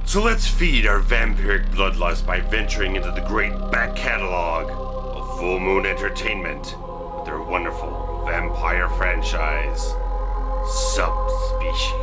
So let's feed our vampiric bloodlust by venturing into the great back catalog of Full Moon Entertainment with their wonderful vampire franchise, Subspecies.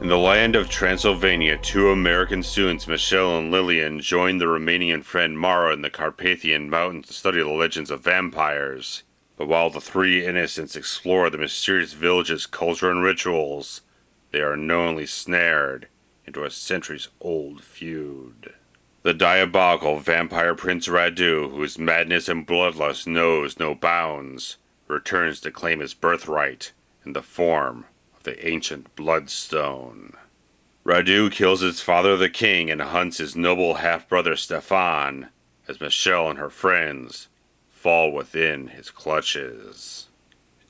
In the land of Transylvania, two American students, Michelle and Lillian, joined their Romanian friend Mara in the Carpathian Mountains to study the legends of vampires. But while the three innocents explore the mysterious village's culture and rituals, they are unknowingly snared into a centuries-old feud. The diabolical vampire Prince Radu, whose madness and bloodlust knows no bounds, returns to claim his birthright in the form the ancient Bloodstone. Radu kills his father the king and hunts his noble half-brother Stefan, as Michelle and her friends fall within his clutches.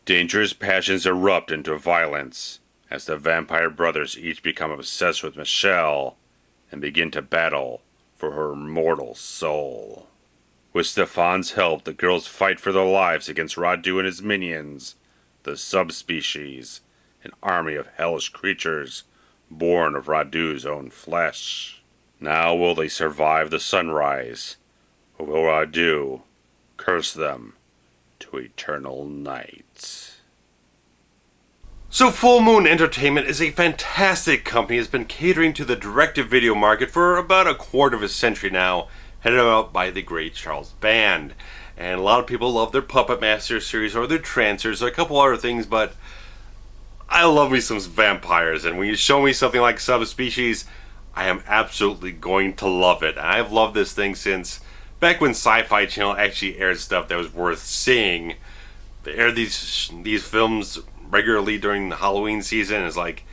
Dangerous passions erupt into violence as the vampire brothers each become obsessed with Michelle and begin to battle for her immortal soul. With Stefan's help, the girls fight for their lives against Radu and his minions, the Subspecies, an army of hellish creatures born of Radu's own flesh. Now will they survive the sunrise, or will Radu curse them to eternal night? So Full Moon Entertainment is a fantastic company. It's been catering to the direct-to-video market for about a quarter of a century now, headed up by the great Charles Band. And a lot of people love their Puppet Master series or their Trancers or a couple other things, but I love me some vampires, and when you show me something like Subspecies, I am absolutely going to love it. And I've loved this thing since back when Sci-Fi Channel actually aired stuff that was worth seeing. They aired these films regularly during the Halloween season. It's like,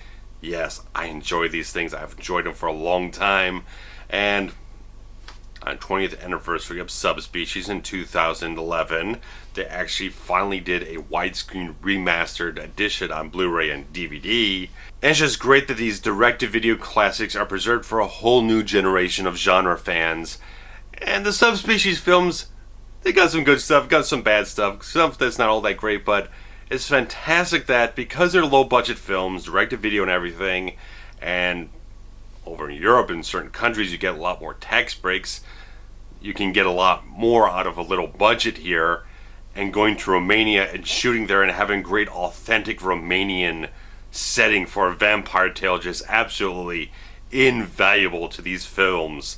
yes, I enjoy these things. I've enjoyed them for a long time. And on 20th anniversary of Subspecies in 2011, they actually finally did a widescreen remastered edition on Blu-ray and DVD. And it's just great that these direct-to-video classics are preserved for a whole new generation of genre fans. And the Subspecies films, they got some good stuff, got some bad stuff that's not all that great, but it's fantastic that because they're low-budget films, direct-to-video and everything, and over in Europe, in certain countries, you get a lot more tax breaks. You can get a lot more out of a little budget here, and going to Romania and shooting there and having great authentic Romanian setting for a vampire tale just absolutely invaluable to these films.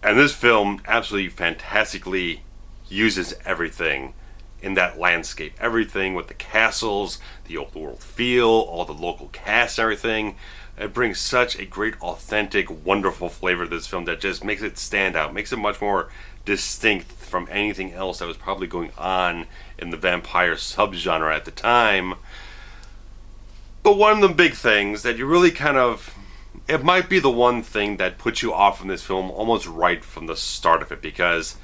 And this film absolutely fantastically uses everything in that landscape. Everything with the castles, the old world feel, all the local cast, everything. It brings such a great, authentic, wonderful flavor to this film that just makes it stand out, makes it much more distinct from anything else that was probably going on in the vampire subgenre at the time. But one of the big things that you really it might be the one thing that puts you off from this film almost right from the start of it, because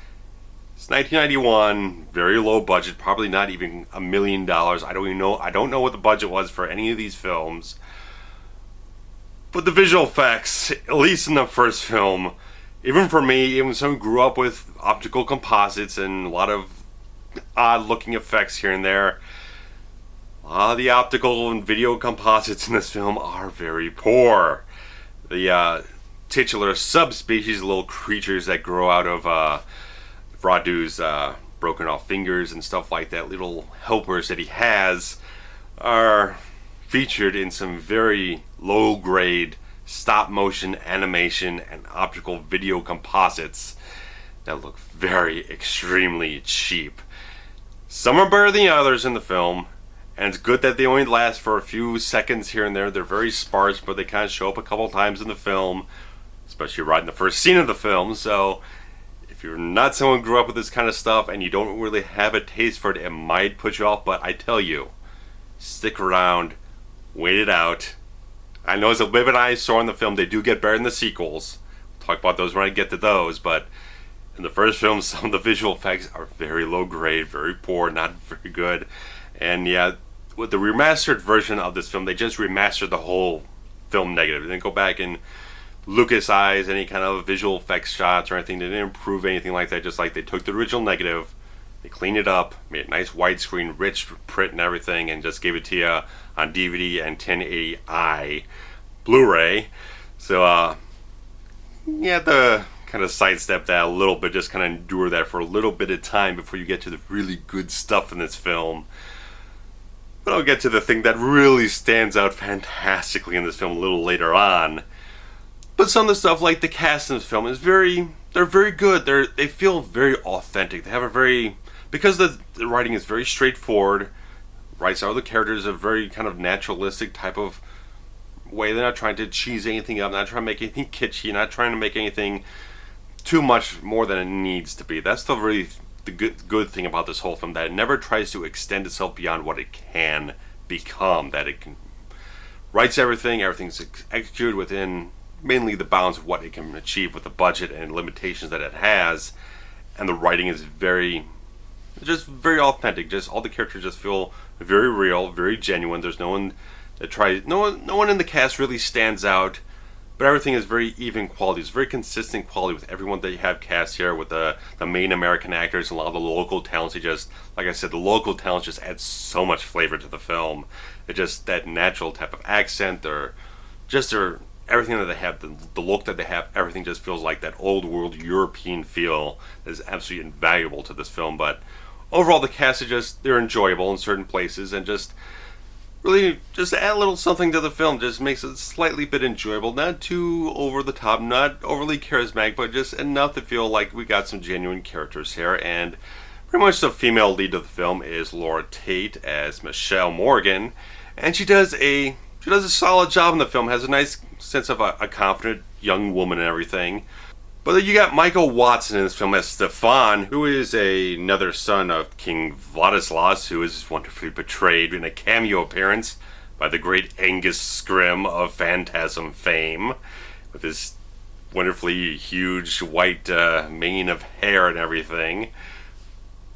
it's 1991, very low budget, probably not even $1 million. I don't know what the budget was for any of these films. But the visual effects, at least in the first film, even for me, even someone who grew up with optical composites and a lot of odd looking effects here and there, the optical and video composites in this film are very poor. The titular subspecies, little creatures that grow out of Radu's broken off fingers and stuff like that, little helpers that he has, are featured in some very low grade stop motion animation and optical video composites that look very extremely cheap. Some are better than others in the film, and it's good that they only last for a few seconds here and there. They're very sparse, but they kind of show up a couple times in the film, especially right in the first scene of the film. So if you're not someone who grew up with this kind of stuff and you don't really have a taste for it, it might put you off. But I tell you, stick around, wait it out. I know it's a bit of an eyesore in the film. They do get better in the sequels. We'll talk about those when I get to those. But in the first film, some of the visual effects are very low grade, very poor, not very good. And yeah, with the remastered version of this film, they just remastered the whole film negative. They didn't go back and Lucas-eyes any kind of visual effects shots or anything. They didn't improve anything like that. Just like they took the original negative, They cleaned it up, made it nice widescreen, rich print and everything, and just gave it to you on DVD and 1080i Blu-ray. So, you have to kind of sidestep that a little bit, just kind of endure that for a little bit of time before you get to the really good stuff in this film. But I'll get to the thing that really stands out fantastically in this film a little later on. But some of the stuff, like the cast in this film, they're very good. They feel very authentic. They have a very, because the writing is very straightforward, writes out the characters a very kind of naturalistic type of way. They're not trying to cheese anything up, not trying to make anything kitschy, not trying to make anything too much more than it needs to be. That's the good thing about this whole film, that it never tries to extend itself beyond what it can become. That it can writes everything's executed within mainly the bounds of what it can achieve with the budget and limitations that it has, and the writing is very authentic. Just all the characters just feel very real, very genuine. There's no one in the cast really stands out, but everything is very even quality. It's very consistent quality with everyone that you have cast here, with the main American actors and a lot of the local talents. Like I said, the local talents just add so much flavor to the film. It's just that natural type of accent, or just everything that they have, the look that they have, everything just feels like that old world European feel that is absolutely invaluable to this film. But overall, the cast they're enjoyable in certain places, and just really just add a little something to the film, just makes it slightly bit enjoyable. Not too over the top, not overly charismatic, but just enough to feel like we got some genuine characters here. And pretty much the female lead of the film is Laura Tate as Michelle Morgan, and she does a solid job in the film. Has a nice sense of a confident young woman and everything. But then you got Michael Watson in this film as Stefan, who is another son of King Vladislaus, who is wonderfully portrayed in a cameo appearance by the great Angus Scrimm of Phantasm fame, with his wonderfully huge white mane of hair and everything.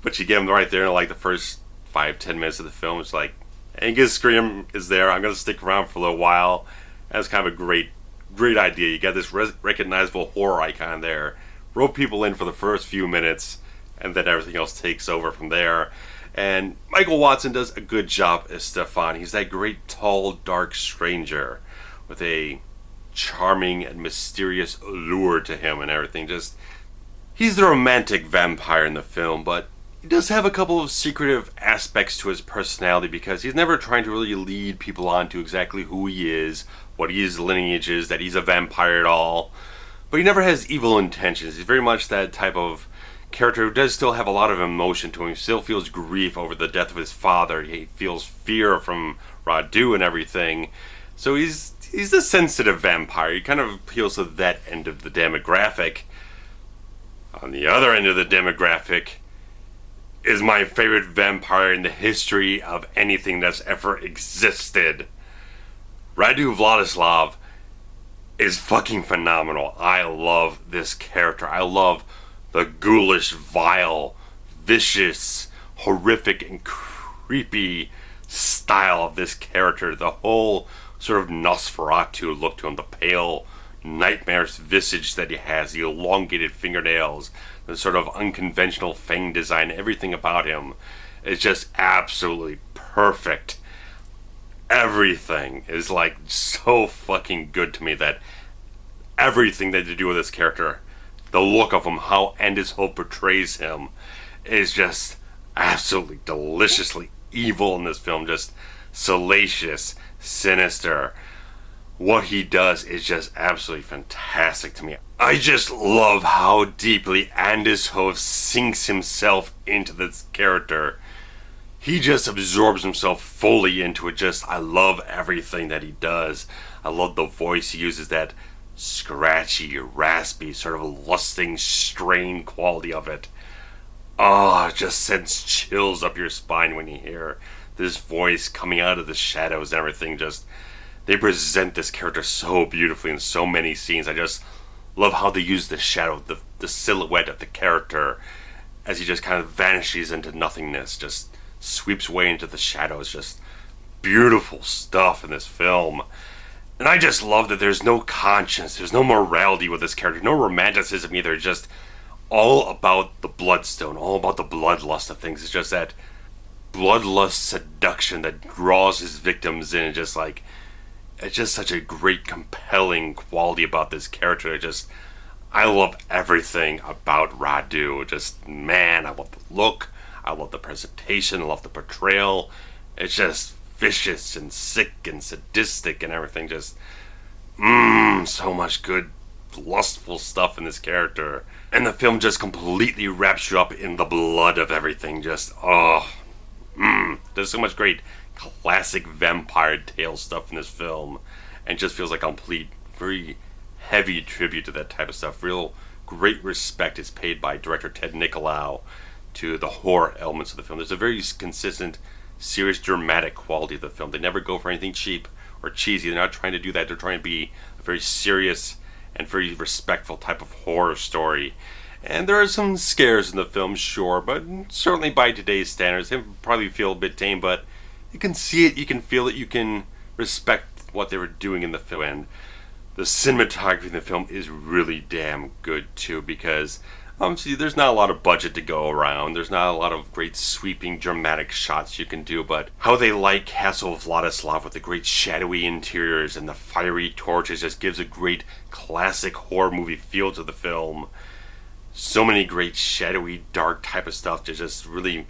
But you get him right there in like the first 5-10 minutes of the film. It's like, Angus Scrimm is there, I'm going to stick around for a little while. That's kind of a great idea. You got this recognizable horror icon there. Rope people in for the first few minutes, and then everything else takes over from there. And Michael Watson does a good job as Stefan. He's that great, tall, dark stranger with a charming and mysterious allure to him and everything. He's the romantic vampire in the film, but he does have a couple of secretive aspects to his personality, because he's never trying to really lead people on to exactly who he is, what his lineage is, that he's a vampire at all. But he never has evil intentions. He's very much that type of character who does still have a lot of emotion to him. He still feels grief over the death of his father. He feels fear from Radu and everything. So he's a sensitive vampire. He kind of appeals to that end of the demographic. On the other end of the demographic is my favorite vampire in the history of anything that's ever existed. Radu Vladislav is fucking phenomenal. I love this character. I love the ghoulish, vile, vicious, horrific, and creepy style of this character. The whole sort of Nosferatu look to him, the pale, nightmarish visage that he has, the elongated fingernails, the sort of unconventional fang design, everything about him is just absolutely perfect. Everything is like so fucking good to me, that everything that they do with this character, the look of him, how Angus Hove portrays him, is just absolutely deliciously evil in this film. Just salacious, sinister. What he does is just absolutely fantastic to me. I just love how deeply Angus Hove sinks himself into this character. He just absorbs himself fully into it. I love everything that he does. I love the voice he uses, that scratchy, raspy, sort of lusting, strained quality of it. Oh, it just sends chills up your spine when you hear this voice coming out of the shadows and everything. They present this character so beautifully in so many scenes. I just love how they use the shadow, the silhouette of the character, as he just kind of vanishes into nothingness, just sweeps away into the shadows. Just beautiful stuff in this film. And I just love that there's no conscience, there's no morality with this character, no romanticism either. Just all about the bloodstone, all about the bloodlust of things. It's just that bloodlust seduction that draws his victims in, and just like, it's just such a great, compelling quality about this character. I love everything about Radu. Just, man, I love the look, I love the presentation, I love the portrayal. It's just vicious and sick and sadistic and everything. Just, so much good, lustful stuff in this character. And the film just completely wraps you up in the blood of everything. Just, there's so much great classic vampire tale stuff in this film, and just feels like a complete, very heavy tribute to that type of stuff. Real great respect is paid by director Ted Nicolau to the horror elements of the film. There's a very consistent, serious, dramatic quality of the film. They never go for anything cheap or cheesy. They're not trying to do that. They're trying to be a very serious and very respectful type of horror story. And there are some scares in the film, sure, but certainly by today's standards, they probably feel a bit tame, but you can see it, you can feel it, you can respect what they were doing in the film. And the cinematography in the film is really damn good too, because obviously there's not a lot of budget to go around. There's not a lot of great sweeping dramatic shots you can do, but how they light Castle Vladislav with the great shadowy interiors and the fiery torches just gives a great classic horror movie feel to the film. So many great shadowy, dark type of stuff to just really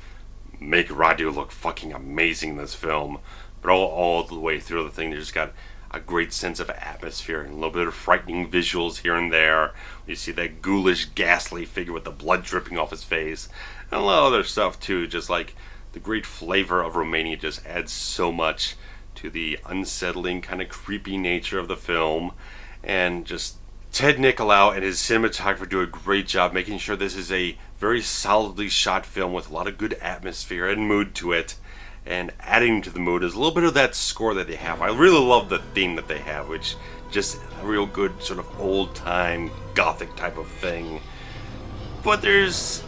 make Radu look fucking amazing in this film. But all the way through the thing, they just got a great sense of atmosphere and a little bit of frightening visuals here and there. You see that ghoulish, ghastly figure with the blood dripping off his face. And a lot of other stuff too, just like the great flavor of Romania just adds so much to the unsettling, kind of creepy nature of the film. And just Ted Nicolau and his cinematographer do a great job making sure this is a very solidly shot film with a lot of good atmosphere and mood to it. And adding to the mood is a little bit of that score that they have. I really love the theme that they have, which just a real good sort of old-time gothic type of thing. But there's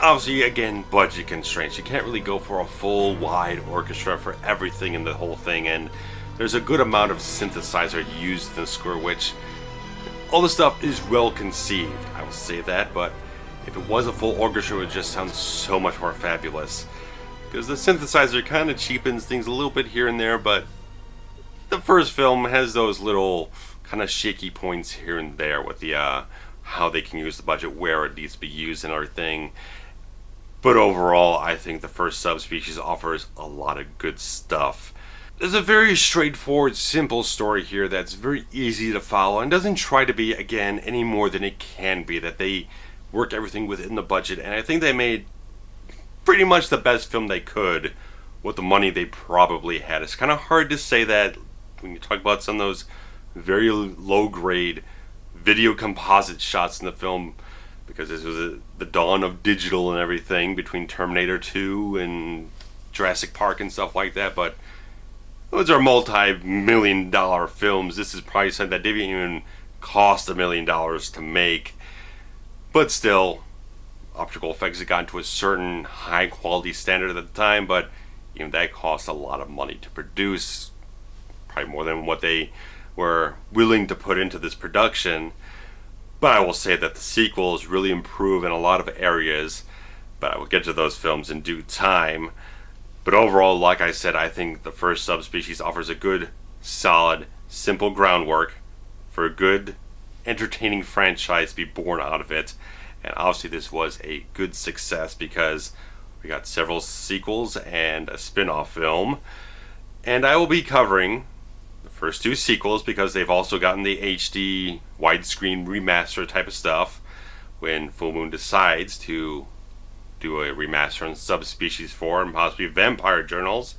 obviously, again, budget constraints. You can't really go for a full wide orchestra for everything in the whole thing, and there's a good amount of synthesizer used in the score, which all the stuff is well conceived, I will say that, but if it was a full orchestra, it would just sound so much more fabulous. Because the synthesizer kind of cheapens things a little bit here and there, but the first film has those little kind of shaky points here and there with the how they can use the budget, where it needs to be used and everything. But overall, I think the first Subspecies offers a lot of good stuff. There's a very straightforward, simple story here that's very easy to follow and doesn't try to be, again, any more than it can be. That they work everything within the budget, and I think they made pretty much the best film they could with the money they probably had. It's kind of hard to say that when you talk about some of those very low-grade video composite shots in the film, because this was the dawn of digital and everything between Terminator 2 and Jurassic Park and stuff like that, but those are multi-million-dollar films. This is probably something that didn't even cost $1 million to make, but still, optical effects had gotten to a certain high quality standard at the time, but even that cost a lot of money to produce, probably more than what they were willing to put into this production. But I will say that the sequels really improve in a lot of areas, but I will get to those films in due time. But overall, like I said, I think the first Subspecies offers a good, solid, simple groundwork for a good, entertaining franchise to be born out of it. And obviously this was a good success because we got several sequels and a spin-off film. And I will be covering the first two sequels because they've also gotten the HD widescreen remaster type of stuff when Full Moon decides to do a remaster on Subspecies 4 and possibly Vampire Journals.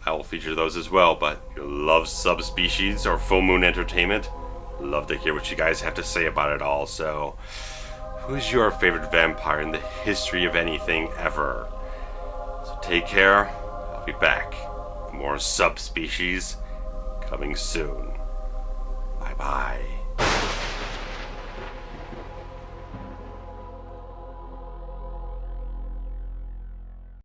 I will feature those as well, but if you love Subspecies or Full Moon Entertainment, love to hear what you guys have to say about it all. So who's your favorite vampire in the history of anything ever? So take care. I'll be back. More Subspecies coming soon. Bye bye.